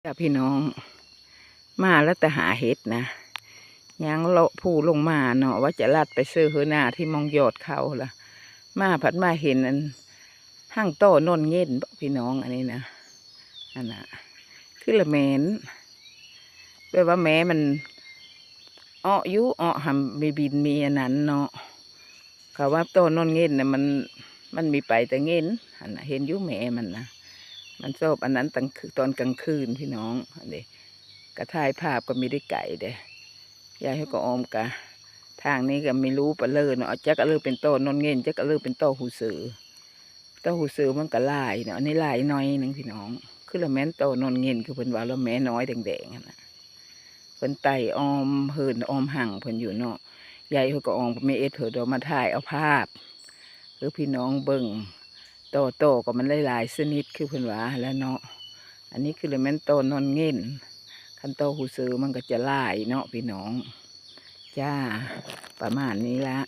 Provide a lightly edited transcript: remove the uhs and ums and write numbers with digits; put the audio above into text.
จ้าพี่น้องมาแล้วแต่หาเห็ดนะยังเลาะผู้ลงมาเนาะว่าจะลัดไปซื้อเฮอหน้าที่มองยอดเขาล่ะมาผัดมาเห็นอันห้างโต้นนเย็นพี่น้องอันนี้นะอันน่ะคือละแมนแปลว่าแม้มันอ้อยุอ้อหำมีบินมีอันนั้นเนาะเขาว่าโต้นนเย็นน่ะมันมีไปแต่เย็นอันน่ะเห็นยุแม่มันนะมันชอบอันนั้นตอนกลางคืนพี่น้องอันนี้กระถ่ายภาพก็ไม่ได้ไก่เด้ยายให้ก็ออมกะทางนี้ก็ไม่รู้ปะเลยเนาะจักก็เลยเป็นโตนนเงินจักก็เลยเป็นโตหูสือโตหูสือมันก็ลายเนาะอันนี้ลายน้อยหนึ่งพี่น้องคือละแม่นโตนนเงินคือเพิ่นว่าละแม่น้อยแดงๆนะเพิ่นไต่ออมเหินออมห่างเพิ่นอยู่เนาะยายเขาก็ออมก็ไม่เอ็ดเถิดเอามาถ่ายเอาภาพคือพี่น้องเบิ่งโตก็มันหลายๆชนิดคือเพิ่นว่าแล้วเนาะอันนี้คือละแม่นโตนนเงินคันโตหูซื้อมันก็จะลายเนาะพี่น้องจ้าประมาณนี้ละ